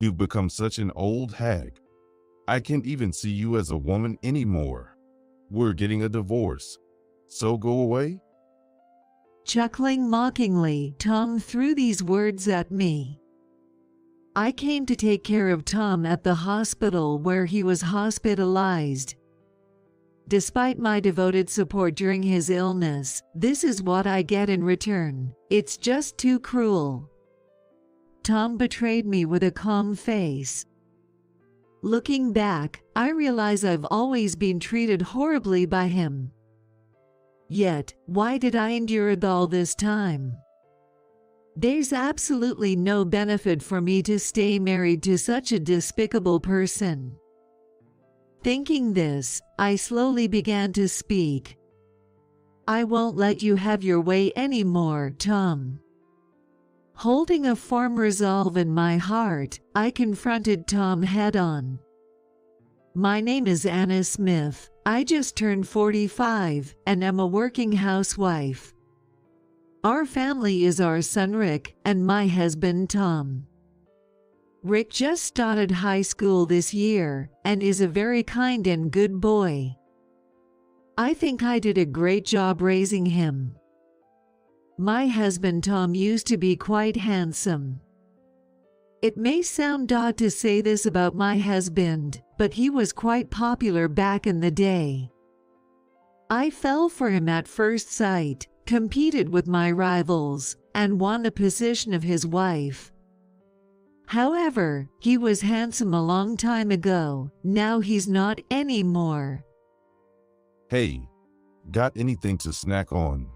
You've become such an old hag. I can't even see you as a woman anymore. We're getting a divorce. So go away?" Chuckling mockingly, Tom threw these words at me. I came to take care of Tom at the hospital where he was hospitalized. Despite my devoted support during his illness, this is what I get in return. It's just too cruel. Tom betrayed me with a calm face. Looking back, I realize I've always been treated horribly by him. Yet, why did I endure it all this time? There's absolutely no benefit for me to stay married to such a despicable person. Thinking this, I slowly began to speak. "I won't let you have your way anymore, Tom." Holding a firm resolve in my heart, I confronted Tom head-on. "My name is Anna Smith. I just turned 45 and am a working housewife. Our family is our son Rick and my husband Tom. Rick just started high school this year and is a very kind and good boy. I think I did a great job raising him. My husband Tom used to be quite handsome. It may sound odd to say this about my husband, but he was quite popular back in the day. I fell for him at first sight, competed with my rivals, and won the position of his wife. However, he was handsome a long time ago. Now he's not anymore." "Hey, got anything to snack on?"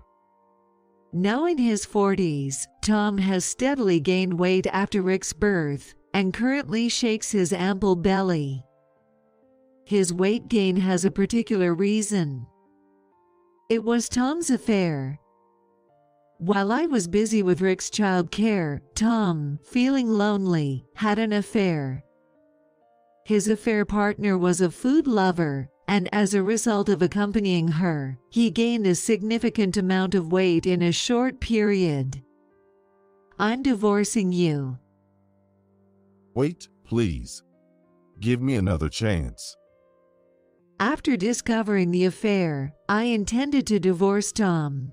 Now in his 40s, Tom has steadily gained weight after Rick's birth and currently shakes his ample belly. His weight gain has a particular reason. It was Tom's affair. While I was busy with Rick's child care, Tom, feeling lonely, had an affair. His affair partner was a food lover, and as a result of accompanying her, he gained a significant amount of weight in a short period. "I'm divorcing you." "Wait, please. Give me another chance." After discovering the affair, I intended to divorce Tom.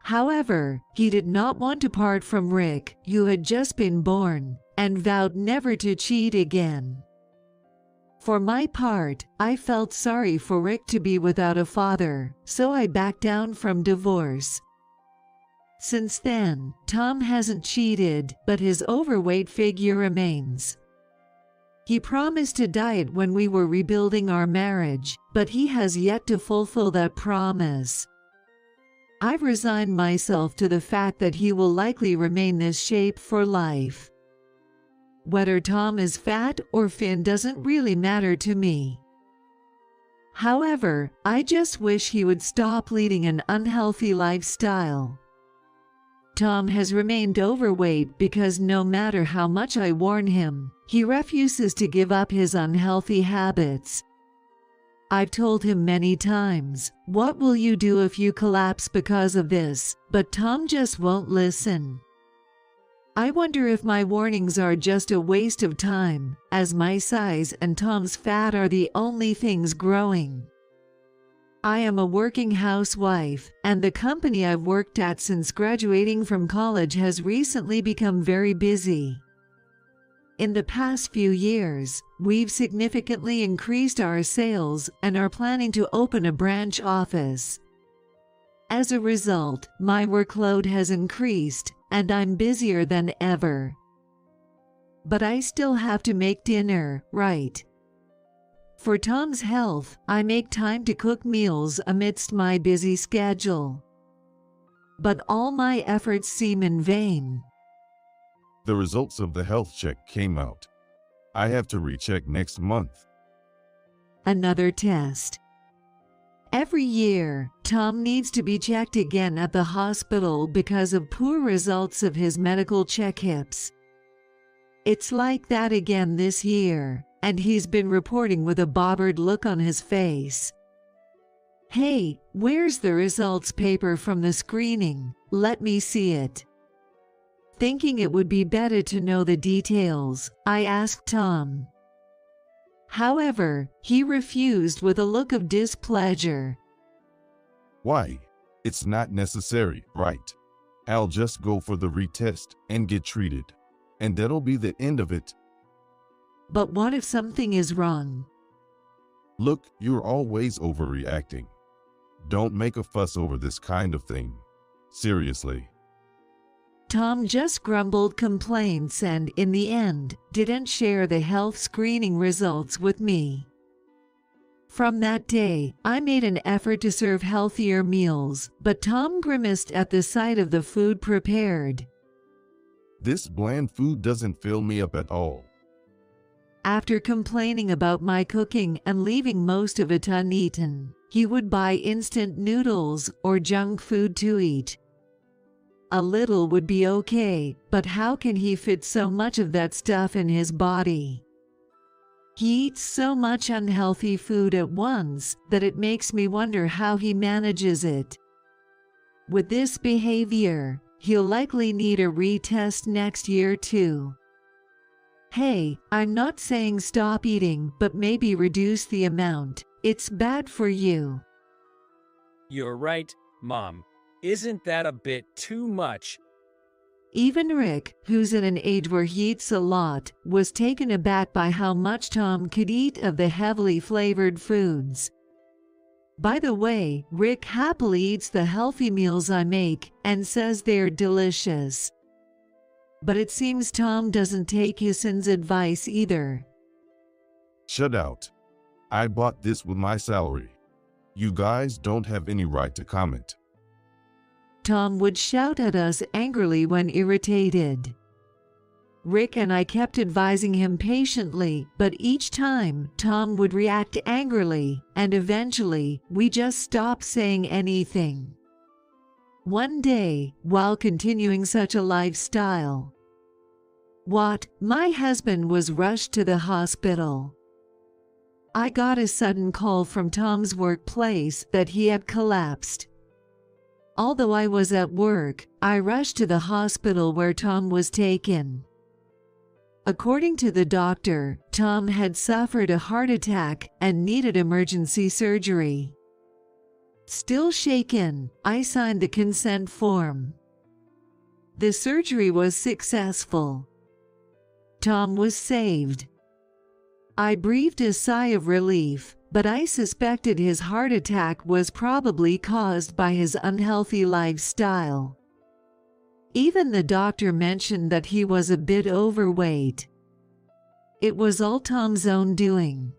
However, he did not want to part from Rick, who had just been born, and vowed never to cheat again. For my part, I felt sorry for Rick to be without a father, so I backed down from divorce. Since then, Tom hasn't cheated, but his overweight figure remains. He promised to diet when we were rebuilding our marriage, but he has yet to fulfill that promise. I've resigned myself to the fact that he will likely remain this shape for life. Whether Tom is fat or thin doesn't really matter to me. However, I just wish he would stop leading an unhealthy lifestyle. Tom has remained overweight because no matter how much I warn him, he refuses to give up his unhealthy habits. I've told him many times, "What will you do if you collapse because of this?" But Tom just won't listen. I wonder if my warnings are just a waste of time, as my size and Tom's fat are the only things growing. I am a working housewife, and the company I've worked at since graduating from college has recently become very busy. In the past few years, we've significantly increased our sales and are planning to open a branch office. As a result, my workload has increased, and I'm busier than ever. But I still have to make dinner, right? For Tom's health, I make time to cook meals amidst my busy schedule. But all my efforts seem in vain. The results of the health check came out. I have to recheck next month. Another test. Every year, Tom needs to be checked again at the hospital because of poor results of his medical checkups. It's like that again this year, and he's been reporting with a bothered look on his face. "Hey, where's the results paper from the screening? Let me see it." Thinking it would be better to know the details, I asked Tom. However, he refused with a look of displeasure. Why? It's not necessary, right? I'll just go for the retest and get treated. And that'll be the end of it. But what if something is wrong? Look, you're always overreacting. Don't make a fuss over this kind of thing. Seriously. Tom just grumbled complaints and, in the end, didn't share the health screening results with me. From that day, I made an effort to serve healthier meals, but Tom grimaced at the sight of the food prepared. This bland food doesn't fill me up at all. After complaining about my cooking and leaving most of it uneaten, he would buy instant noodles or junk food to eat. A little would be okay, but how can he fit so much of that stuff in his body? He eats so much unhealthy food at once that it makes me wonder how he manages it. With this behavior, he'll likely need a retest next year too. Hey, I'm not saying stop eating, but maybe reduce the amount. It's bad for you. You're right, Mom. Isn't that a bit too much? Even Rick, who's at an age where he eats a lot, was taken aback by how much Tom could eat of the heavily flavored foods. By the way, Rick happily eats the healthy meals I make and says they're delicious. But it seems Tom doesn't take his son's advice either. Shut out. I bought this with my salary. You guys don't have any right to comment. Tom would shout at us angrily when irritated. Rick and I kept advising him patiently, but each time Tom would react angrily, and eventually we just stopped saying anything. One day, while continuing such a lifestyle, my husband was rushed to the hospital. I got a sudden call from Tom's workplace that he had collapsed. Although I was at work, I rushed to the hospital where Tom was taken. According to the doctor, Tom had suffered a heart attack and needed emergency surgery. Still shaken, I signed the consent form. The surgery was successful. Tom was saved. I breathed a sigh of relief, but I suspected his heart attack was probably caused by his unhealthy lifestyle. Even the doctor mentioned that he was a bit overweight. It was all Tom's own doing.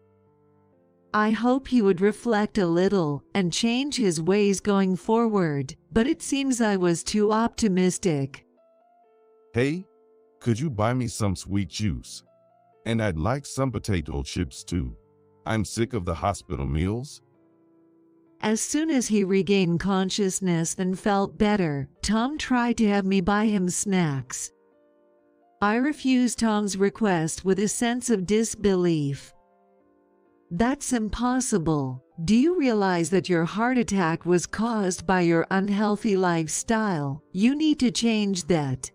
I hope he would reflect a little and change his ways going forward, but it seems I was too optimistic. Hey, could you buy me some sweet juice? And I'd like some potato chips too. I'm sick of the hospital meals. As soon as he regained consciousness and felt better, Tom tried to have me buy him snacks. I refused Tom's request with a sense of disbelief. That's impossible. Do you realize that your heart attack was caused by your unhealthy lifestyle? You need to change that.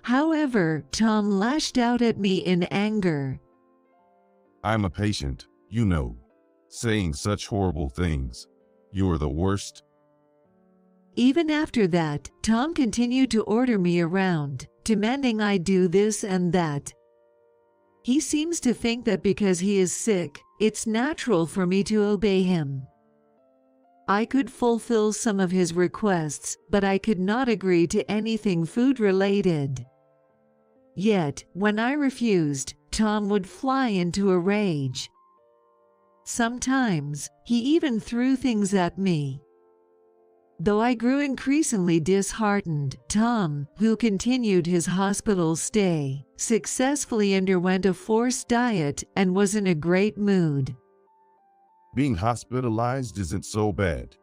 However, Tom lashed out at me in anger. I'm a patient, you know, saying such horrible things. You're the worst. Even after that, Tom continued to order me around, demanding I do this and that. He seems to think that because he is sick, it's natural for me to obey him. I could fulfill some of his requests, but I could not agree to anything food-related. Yet, when I refused, Tom would fly into a rage. Sometimes, he even threw things at me. Though I grew increasingly disheartened, Tom, who continued his hospital stay, successfully underwent a forced diet and was in a great mood. Being hospitalized isn't so bad,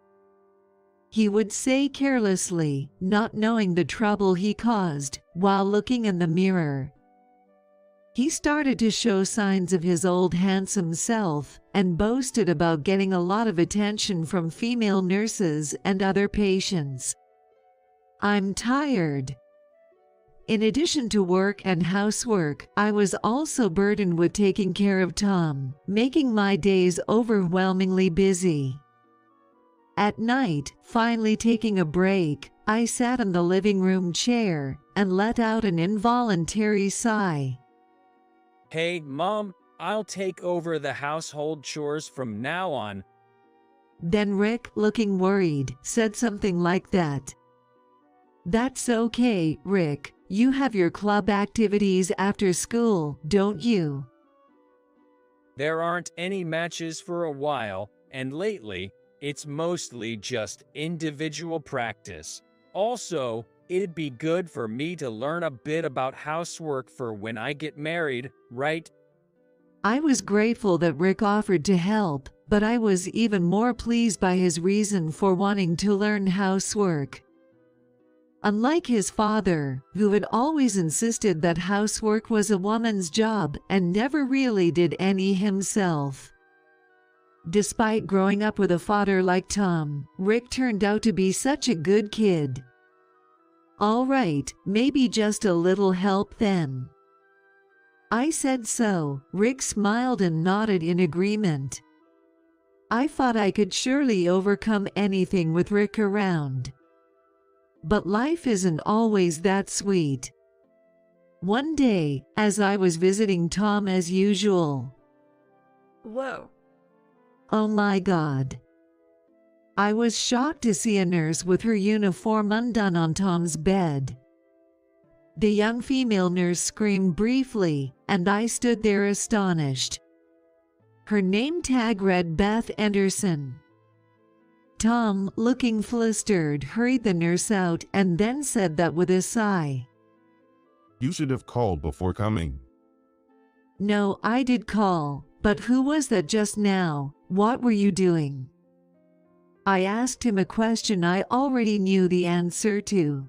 he would say carelessly, not knowing the trouble he caused, while looking in the mirror. He started to show signs of his old handsome self and boasted about getting a lot of attention from female nurses and other patients. I'm tired. In addition to work and housework, I was also burdened with taking care of Tom, making my days overwhelmingly busy. At night, finally taking a break, I sat in the living room chair and let out an involuntary sigh. Hey, Mom, I'll take over the household chores from now on. Then Rick, looking worried, said something like that. That's okay, Rick. You have your club activities after school, don't you? There aren't any matches for a while, and lately, it's mostly just individual practice. Also, it'd be good for me to learn a bit about housework for when I get married, right? I was grateful that Rick offered to help, but I was even more pleased by his reason for wanting to learn housework. Unlike his father, who had always insisted that housework was a woman's job and never really did any himself. Despite growing up with a father like Tom, Rick turned out to be such a good kid. All right, maybe just a little help then. I said so. Rick smiled and nodded in agreement. I thought I could surely overcome anything with Rick around. But life isn't always that sweet. One day, as I was visiting Tom as usual. Whoa. Oh my God. I was shocked to see a nurse with her uniform undone on Tom's bed. The young female nurse screamed briefly, and I stood there astonished. Her name tag read Beth Anderson. Tom, looking flustered, hurried the nurse out and then said that with a sigh. You should have called before coming. No, I did call, but who was that just now? What were you doing? I asked him a question I already knew the answer to.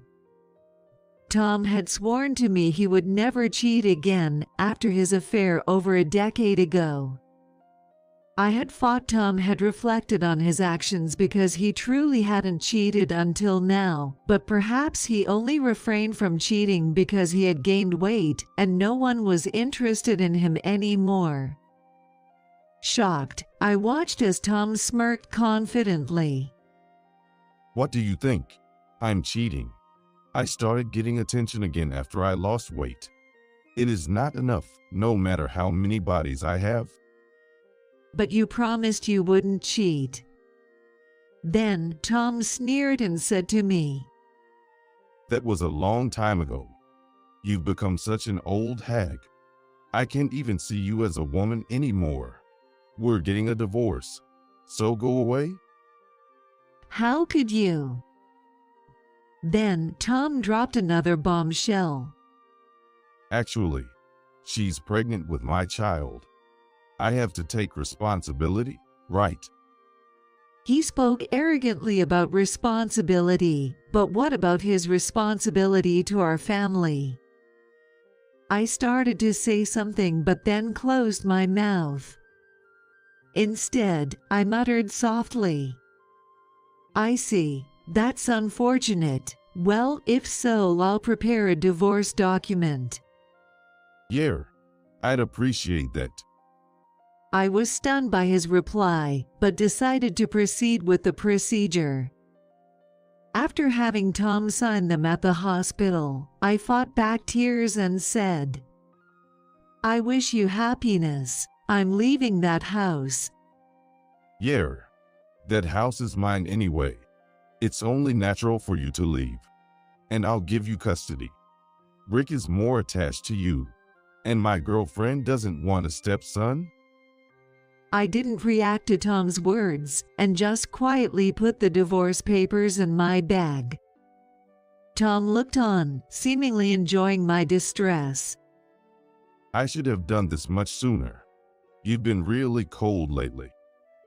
Tom had sworn to me he would never cheat again after his affair over a decade ago. I had thought Tom had reflected on his actions because he truly hadn't cheated until now, but perhaps he only refrained from cheating because he had gained weight and no one was interested in him anymore. Shocked, I watched as Tom smirked confidently. What do you think? I'm cheating. I started getting attention again after I lost weight. It is not enough, no matter how many bodies I have. But you promised you wouldn't cheat. Then Tom sneered and said to me, That was a long time ago. You've become such an old hag. I can't even see you as a woman anymore. We're getting a divorce. So go away? How could you? Then Tom dropped another bombshell. Actually, she's pregnant with my child. I have to take responsibility, right? He spoke arrogantly about responsibility, but what about his responsibility to our family? I started to say something but then closed my mouth. Instead, I muttered softly, I see. That's unfortunate. Well, if so, I'll prepare a divorce document. Yeah, I'd appreciate that. I was stunned by his reply, but decided to proceed with the procedure. After having Tom sign them at the hospital, I fought back tears and said, I wish you happiness. I'm leaving that house. Yeah, that house is mine anyway. It's only natural for you to leave. And I'll give you custody. Rick is more attached to you. And my girlfriend doesn't want a stepson? I didn't react to Tom's words and just quietly put the divorce papers in my bag. Tom looked on, seemingly enjoying my distress. I should have done this much sooner. You've been really cold lately.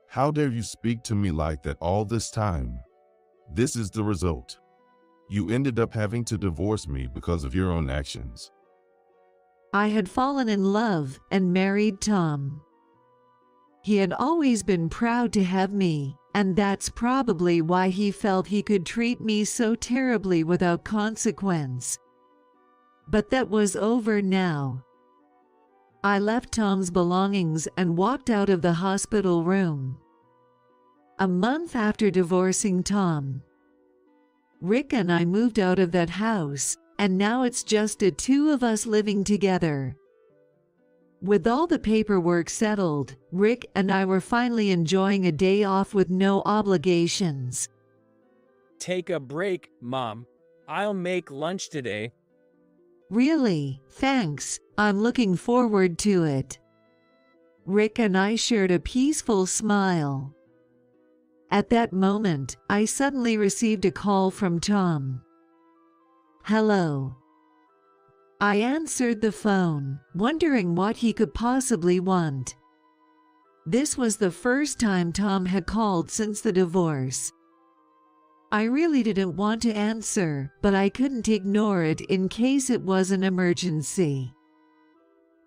How dare you speak to me like that all this time? This is the result. You ended up having to divorce me because of your own actions. I had fallen in love and married Tom. He had always been proud to have me, and that's probably why he felt he could treat me so terribly without consequence. But that was over now. I left Tom's belongings and walked out of the hospital room. A month after divorcing Tom, Rick and I moved out of that house, and now it's just the two of us living together. With all the paperwork settled, Rick and I were finally enjoying a day off with no obligations. Take a break, Mom. I'll make lunch today. Really, thanks. I'm looking forward to it. Rick and I shared a peaceful smile. At that moment, I suddenly received a call from Tom. Hello. I answered the phone, wondering what he could possibly want. This was the first time Tom had called since the divorce. I really didn't want to answer, but I couldn't ignore it in case it was an emergency.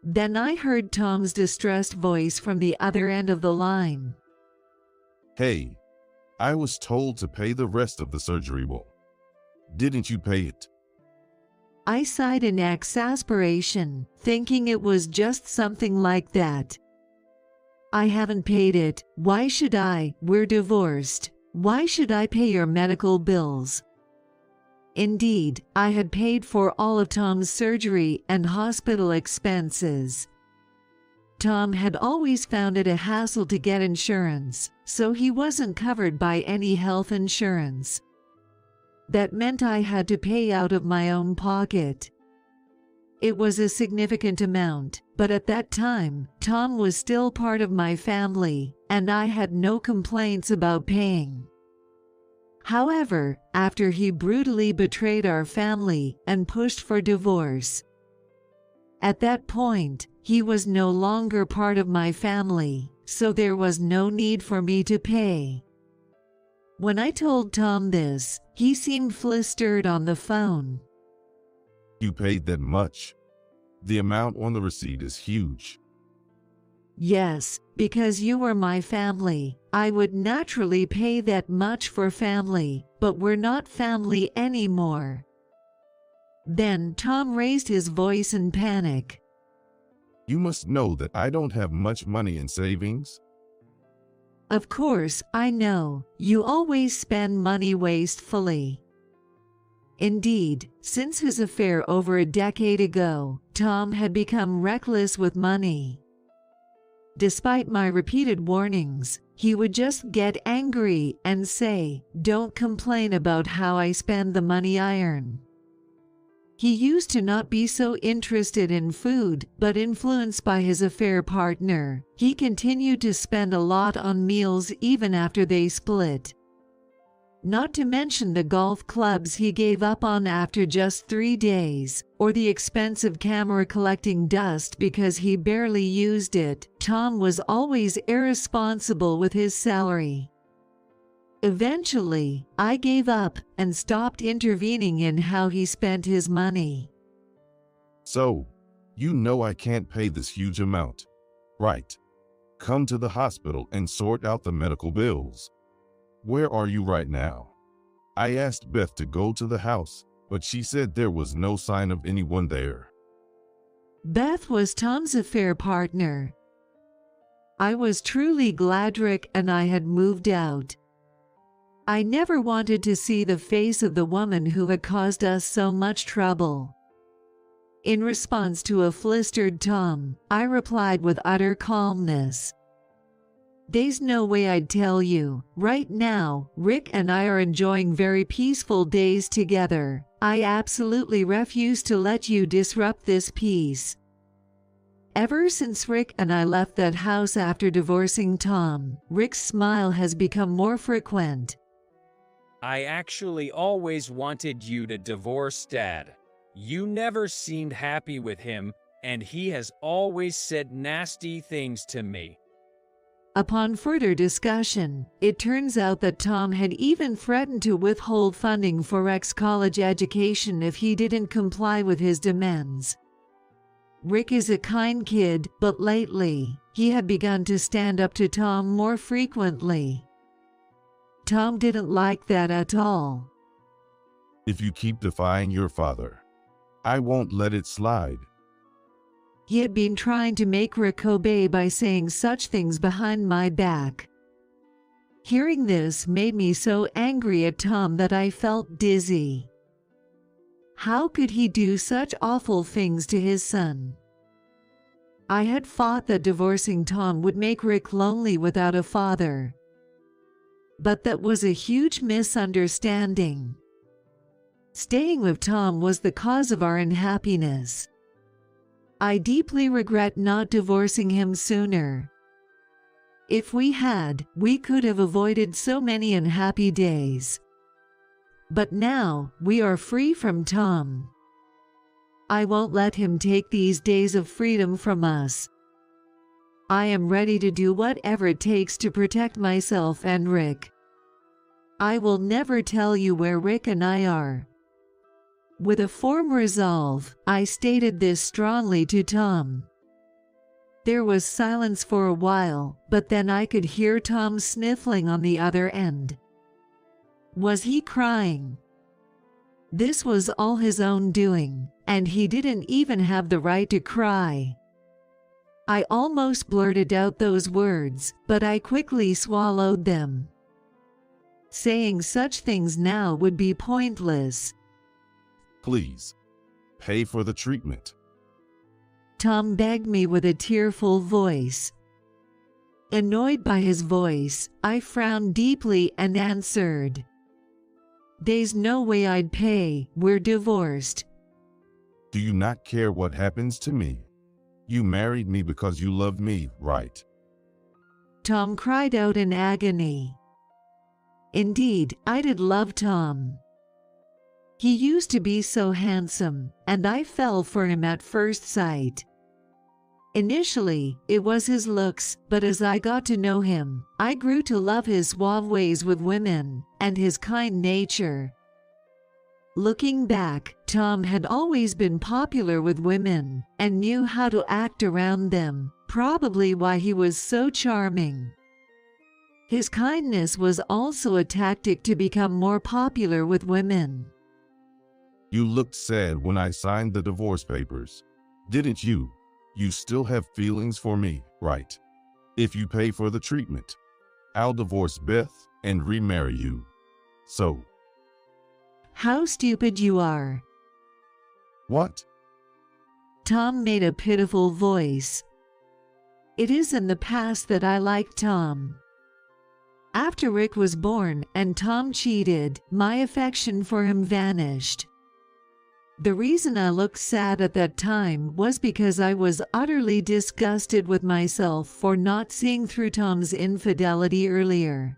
Then I heard Tom's distressed voice from the other end of the line. Hey, I was told to pay the rest of the surgery bill. Didn't you pay it? I sighed in exasperation, thinking it was just something like that. I haven't paid it. Why should I? We're divorced. Why should I pay your medical bills? Indeed, I had paid for all of Tom's surgery and hospital expenses. Tom had always found it a hassle to get insurance, so he wasn't covered by any health insurance. That meant I had to pay out of my own pocket. It was a significant amount, but at that time, Tom was still part of my family, and I had no complaints about paying. However, after he brutally betrayed our family and pushed for divorce, at that point, he was no longer part of my family, so there was no need for me to pay. When I told Tom this, he seemed flustered on the phone. You paid that much? The amount on the receipt is huge. Yes, because you were my family. I would naturally pay that much for family, but we're not family anymore. Then Tom raised his voice in panic. You must know that I don't have much money in savings. Of course, I know. You always spend money wastefully. Indeed, since his affair over a decade ago, Tom had become reckless with money. Despite my repeated warnings, he would just get angry and say, "Don't complain about how I spend the money I earn." He used to not be so interested in food, but influenced by his affair partner, he continued to spend a lot on meals even after they split. Not to mention the golf clubs he gave up on after just 3 days, or the expensive camera collecting dust because he barely used it. Tom was always irresponsible with his salary. Eventually, I gave up and stopped intervening in how he spent his money. So, you know I can't pay this huge amount, right? Come to the hospital and sort out the medical bills. Where are you right now? I asked Beth to go to the house, but she said there was no sign of anyone there. Beth was Tom's affair partner. I was truly glad Rick and I had moved out. I never wanted to see the face of the woman who had caused us so much trouble. In response to a flustered Tom, I replied with utter calmness, "There's no way I'd tell you. Right now, Rick and I are enjoying very peaceful days together. I absolutely refuse to let you disrupt this peace." Ever since Rick and I left that house after divorcing Tom, Rick's smile has become more frequent. I actually always wanted you to divorce Dad. You never seemed happy with him, and he has always said nasty things to me. Upon further discussion, it turns out that Tom had even threatened to withhold funding for Rick's college education if he didn't comply with his demands. Rick is a kind kid, but lately, he had begun to stand up to Tom more frequently. Tom didn't like that at all. If you keep defying your father, I won't let it slide. He had been trying to make Rick obey by saying such things behind my back. Hearing this made me so angry at Tom that I felt dizzy. How could he do such awful things to his son? I had thought that divorcing Tom would make Rick lonely without a father. But that was a huge misunderstanding. Staying with Tom was the cause of our unhappiness. I deeply regret not divorcing him sooner. If we had, we could have avoided so many unhappy days. But now, we are free from Tom. I won't let him take these days of freedom from us. I am ready to do whatever it takes to protect myself and Rick. I will never tell you where Rick and I are. With a firm resolve, I stated this strongly to Tom. There was silence for a while, but then I could hear Tom sniffling on the other end. Was he crying? This was all his own doing, and he didn't even have the right to cry. I almost blurted out those words, but I quickly swallowed them. Saying such things now would be pointless. Please, pay for the treatment. Tom begged me with a tearful voice. Annoyed by his voice, I frowned deeply and answered, "There's no way I'd pay, we're divorced." Do you not care what happens to me? You married me because you love me, right? Tom cried out in agony. Indeed, I did love Tom. He used to be so handsome, and I fell for him at first sight. Initially, it was his looks, but as I got to know him, I grew to love his suave ways with women, and his kind nature. Looking back, Tom had always been popular with women, and knew how to act around them, probably why he was so charming. His kindness was also a tactic to become more popular with women. You looked sad when I signed the divorce papers, didn't you? You still have feelings for me, right? If you pay for the treatment, I'll divorce Beth and remarry you. So. How stupid you are. What? Tom made a pitiful voice. It is in the past that I liked Tom. After Rick was born and Tom cheated, my affection for him vanished. The reason I looked sad at that time was because I was utterly disgusted with myself for not seeing through Tom's infidelity earlier.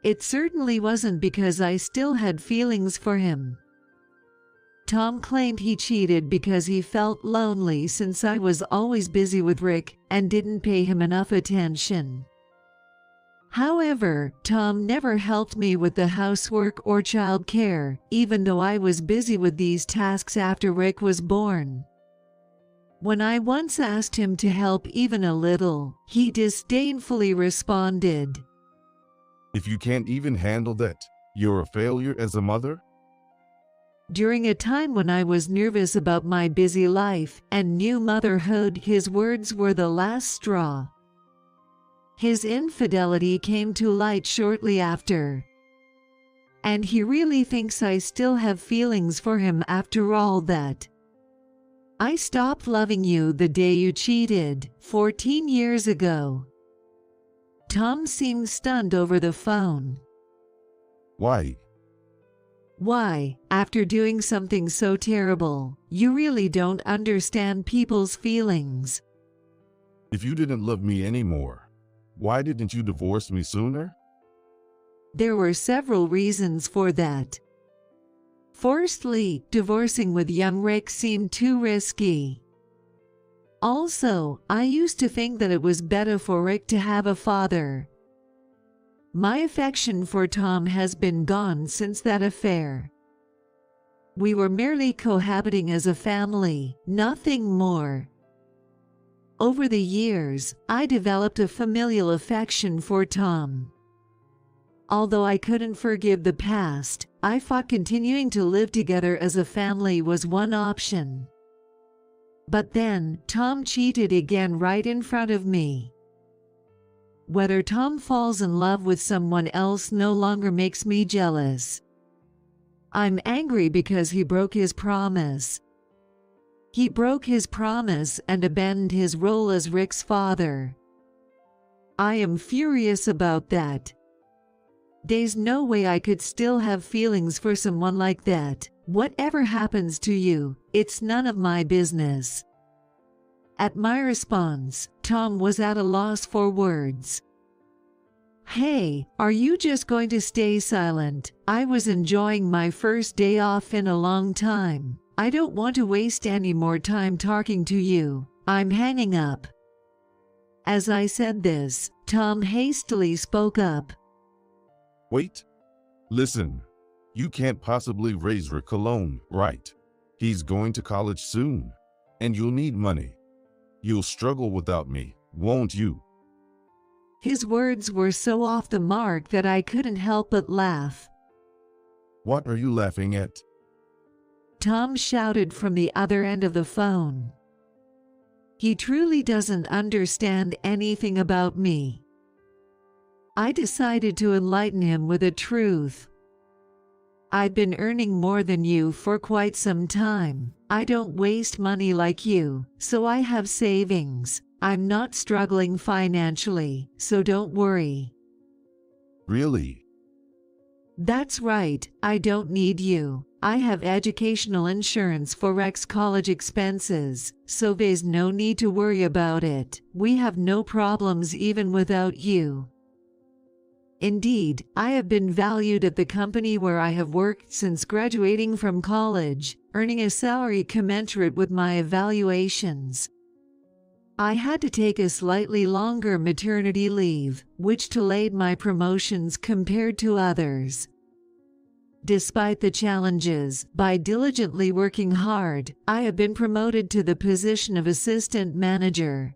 It certainly wasn't because I still had feelings for him. Tom claimed he cheated because he felt lonely since I was always busy with Rick and didn't pay him enough attention. However, Tom never helped me with the housework or child care, even though I was busy with these tasks after Rick was born. When I once asked him to help even a little, he disdainfully responded, If you can't even handle that, you're a failure as a mother? During a time when I was nervous about my busy life and new motherhood, his words were the last straw. His infidelity came to light shortly after. And he really thinks I still have feelings for him after all that. I stopped loving you the day you cheated, 14 years ago. Tom seemed stunned over the phone. Why? Why, after doing something so terrible, you really don't understand people's feelings. If you didn't love me anymore, why didn't you divorce me sooner? There were several reasons for that. Firstly, divorcing with young Rick seemed too risky. Also, I used to think that it was better for Rick to have a father. My affection for Tom has been gone since that affair. We were merely cohabiting as a family, nothing more. Over the years, I developed a familial affection for Tom. Although I couldn't forgive the past, I thought continuing to live together as a family was one option. But then, Tom cheated again right in front of me. Whether Tom falls in love with someone else no longer makes me jealous. I'm angry because he broke his promise. He broke his promise and abandoned his role as Rick's father. I am furious about that. There's no way I could still have feelings for someone like that. Whatever happens to you, it's none of my business. At my response, Tom was at a loss for words. Hey, are you just going to stay silent? I was enjoying my first day off in a long time. I don't want to waste any more time talking to you. I'm hanging up. As I said this, Tom hastily spoke up. Wait. Listen. You can't possibly raise Rick alone, right? He's going to college soon. And you'll need money. You'll struggle without me, won't you? His words were so off the mark that I couldn't help but laugh. What are you laughing at? Tom shouted from the other end of the phone. He truly doesn't understand anything about me. I decided to enlighten him with the truth. I've been earning more than you for quite some time. I don't waste money like you, so I have savings. I'm not struggling financially, so don't worry. Really? That's right, I don't need you. I have educational insurance for Rex college expenses, so there's no need to worry about it. We have no problems even without you. Indeed, I have been valued at the company where I have worked since graduating from college, earning a salary commensurate with my evaluations. I had to take a slightly longer maternity leave, which delayed my promotions compared to others. Despite the challenges, by diligently working hard, I have been promoted to the position of assistant manager.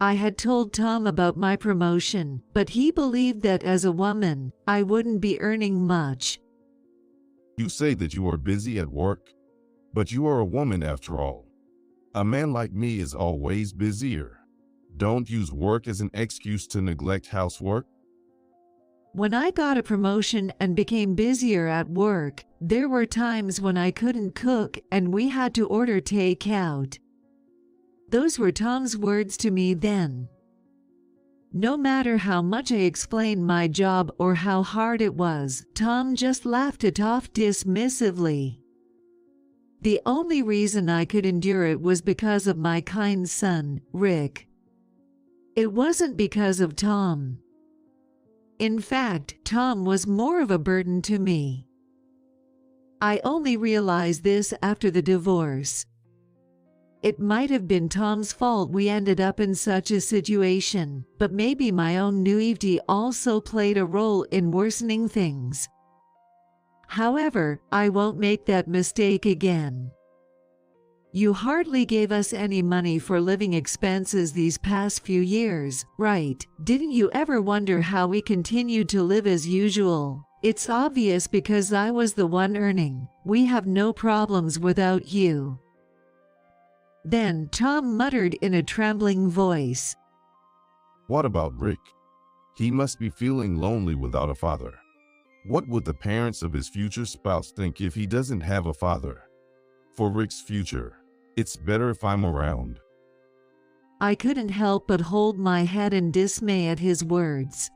I had told Tom about my promotion, but he believed that as a woman, I wouldn't be earning much. You say that you are busy at work, but you are a woman after all. A man like me is always busier. Don't use work as an excuse to neglect housework. When I got a promotion and became busier at work, there were times when I couldn't cook and we had to order takeout. Those were Tom's words to me then. No matter how much I explained my job or how hard it was, Tom just laughed it off dismissively. The only reason I could endure it was because of my kind son, Rick. It wasn't because of Tom. In fact, Tom was more of a burden to me. I only realized this after the divorce. It might have been Tom's fault we ended up in such a situation, but maybe my own naivety also played a role in worsening things. However, I won't make that mistake again. You hardly gave us any money for living expenses these past few years, right? Didn't you ever wonder how we continued to live as usual? It's obvious because I was the one earning. We have no problems without you. Then Tom muttered in a trembling voice. What about Rick? He must be feeling lonely without a father. What would the parents of his future spouse think if he doesn't have a father? For Rick's future, it's better if I'm around. I couldn't help but hold my head in dismay at his words.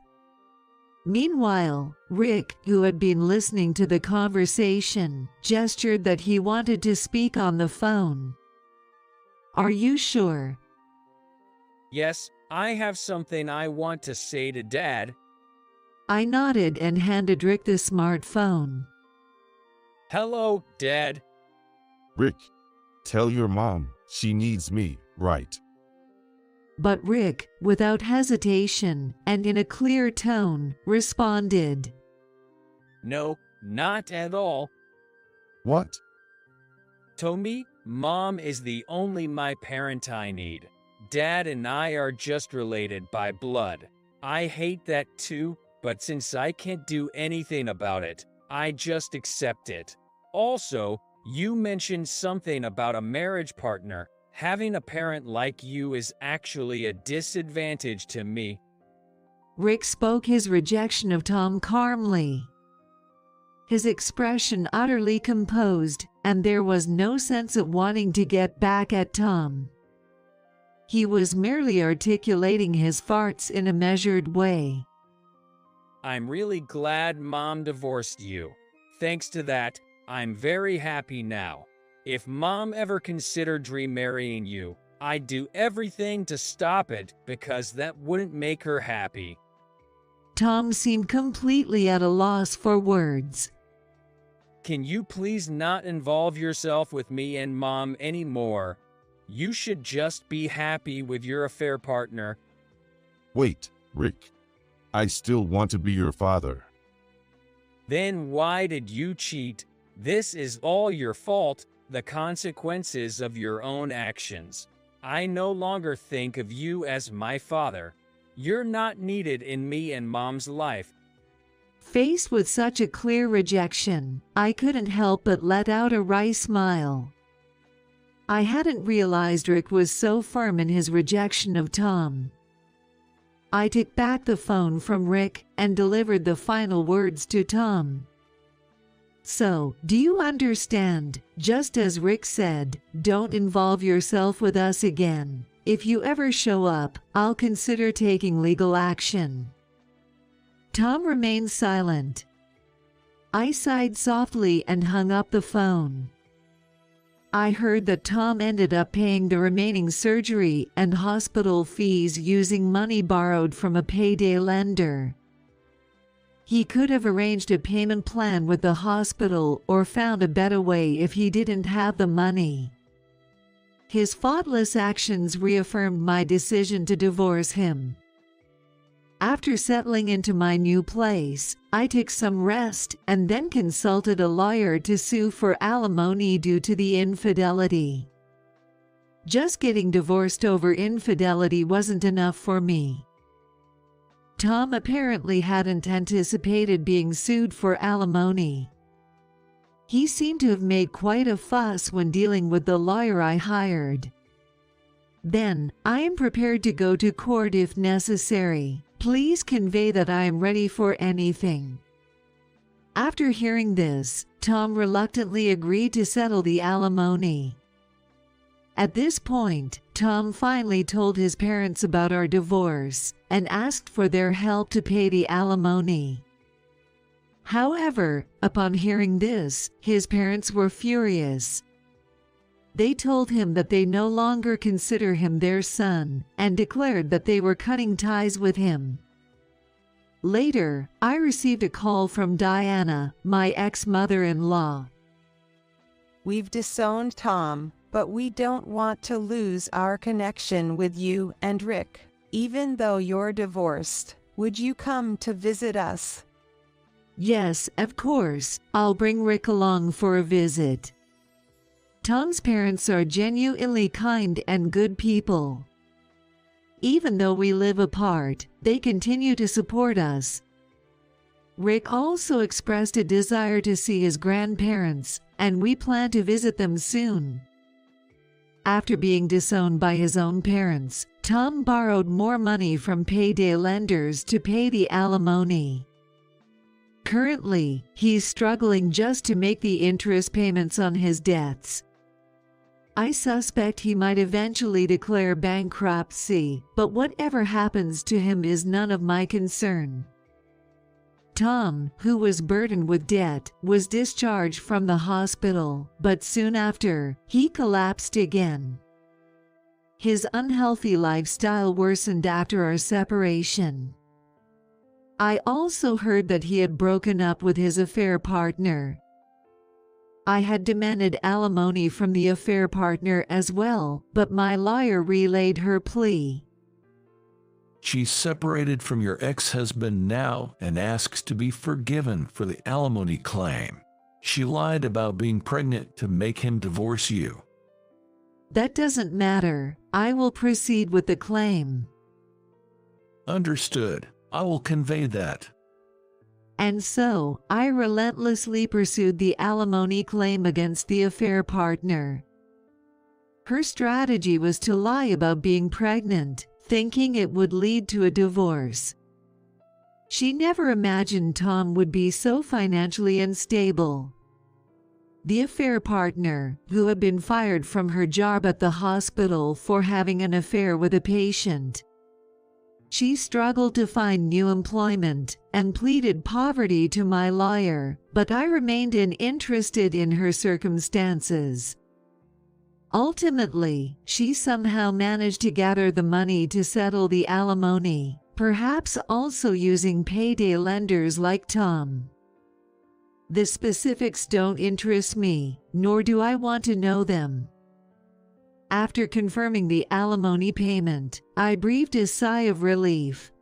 Meanwhile, Rick, who had been listening to the conversation, gestured that he wanted to speak on the phone. Are you sure? Yes, I have something I want to say to Dad. I nodded and handed Rick the smartphone. Hello, Dad. Rick, tell your mom she needs me, right? But Rick, without hesitation and in a clear tone, responded. No, not at all. What? To me, Mom is the only my parent I need. Dad and I are just related by blood. I hate that too, but since I can't do anything about it, I just accept it. Also, you mentioned something about a marriage partner. Having a parent like you is actually a disadvantage to me. Rick spoke his rejection of Tom calmly, his expression utterly composed, and there was no sense of wanting to get back at Tom. He was merely articulating his thoughts in a measured way. I'm really glad Mom divorced you. Thanks to that, I'm very happy now. If Mom ever considered remarrying you, I'd do everything to stop it because that wouldn't make her happy. Tom seemed completely at a loss for words. Can you please not involve yourself with me and Mom anymore? You should just be happy with your affair partner. Wait, Rick. I still want to be your father. Then why did you cheat? This is all your fault, the consequences of your own actions. I no longer think of you as my father. You're not needed in me and Mom's life. Faced with such a clear rejection, I couldn't help but let out a wry smile. I hadn't realized Rick was so firm in his rejection of Tom. I took back the phone from Rick and delivered the final words to Tom. So, do you understand? Just as Rick said, don't involve yourself with us again. If you ever show up, I'll consider taking legal action. Tom remained silent. I sighed softly and hung up the phone. I heard that Tom ended up paying the remaining surgery and hospital fees using money borrowed from a payday lender. He could have arranged a payment plan with the hospital or found a better way if he didn't have the money. His thoughtless actions reaffirmed my decision to divorce him. After settling into my new place, I took some rest and then consulted a lawyer to sue for alimony due to the infidelity. Just getting divorced over infidelity wasn't enough for me. Tom apparently hadn't anticipated being sued for alimony. He seemed to have made quite a fuss when dealing with the lawyer I hired. Then, I am prepared to go to court if necessary. Please convey that I am ready for anything. After hearing this, Tom reluctantly agreed to settle the alimony. At this point, Tom finally told his parents about our divorce and asked for their help to pay the alimony. However, upon hearing this, his parents were furious. They told him that they no longer consider him their son and declared that they were cutting ties with him. Later, I received a call from Diana, my ex-mother-in-law. We've disowned Tom, but we don't want to lose our connection with you and Rick. Even though you're divorced, would you come to visit us? Yes, of course. I'll bring Rick along for a visit. Tom's parents are genuinely kind and good people. Even though we live apart, they continue to support us. Rick also expressed a desire to see his grandparents, and we plan to visit them soon. After being disowned by his own parents, Tom borrowed more money from payday lenders to pay the alimony. Currently, he's struggling just to make the interest payments on his debts. I suspect he might eventually declare bankruptcy, but whatever happens to him is none of my concern. Tom, who was burdened with debt, was discharged from the hospital, but soon after, he collapsed again. His unhealthy lifestyle worsened after our separation. I also heard that he had broken up with his affair partner. I had demanded alimony from the affair partner as well, but my lawyer relayed her plea. She's separated from your ex-husband now and asks to be forgiven for the alimony claim. She lied about being pregnant to make him divorce you. That doesn't matter. I will proceed with the claim. Understood. I will convey that. And so, I relentlessly pursued the alimony claim against the affair partner. Her strategy was to lie about being pregnant, thinking it would lead to a divorce. She never imagined Tom would be so financially unstable. The affair partner, who had been fired from her job at the hospital for having an affair with a patient. She struggled to find new employment and pleaded poverty to my lawyer, but I remained uninterested in her circumstances. Ultimately, she somehow managed to gather the money to settle the alimony, perhaps also using payday lenders like Tom. The specifics don't interest me, nor do I want to know them. After confirming the alimony payment, I breathed a sigh of relief.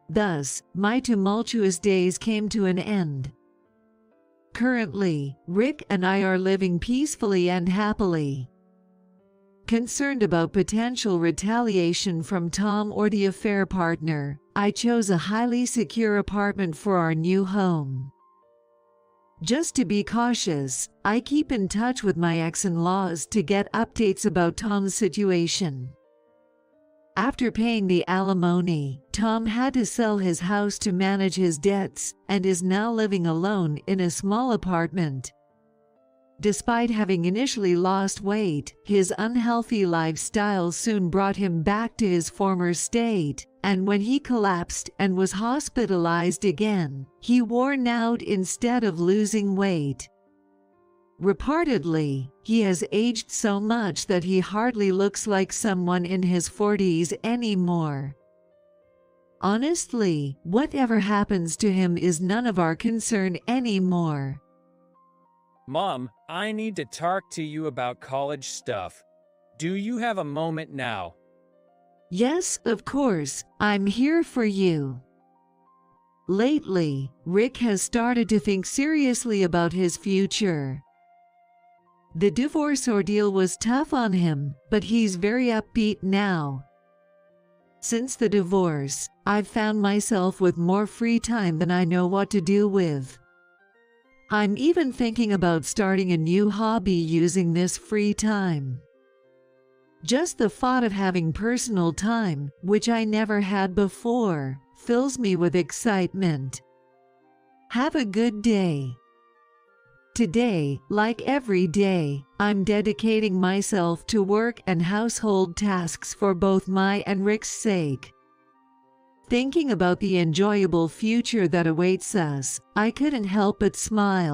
Thus, my tumultuous days came to an end. Currently, Rick and I are living peacefully and happily. Concerned about potential retaliation from Tom or the affair partner, I chose a highly secure apartment for our new home. Just to be cautious, I keep in touch with my ex-in-laws to get updates about Tom's situation. After paying the alimony, Tom had to sell his house to manage his debts and is now living alone in a small apartment. Despite having initially lost weight, his unhealthy lifestyle soon brought him back to his former state, and when he collapsed and was hospitalized again, he worn out instead of losing weight. Reportedly, he has aged so much that he hardly looks like someone in his 40s anymore. Honestly, whatever happens to him is none of our concern anymore. Mom, I need to talk to you about college stuff. Do you have a moment now? Yes, of course, I'm here for you. Lately, Rick has started to think seriously about his future. The divorce ordeal was tough on him, but he's very upbeat now. Since the divorce, I've found myself with more free time than I know what to do with. I'm even thinking about starting a new hobby using this free time. Just the thought of having personal time, which I never had before, fills me with excitement. Have a good day. Today, like every day, I'm dedicating myself to work and household tasks for both my and Rick's sake. Thinking about the enjoyable future that awaits us, I couldn't help but smile.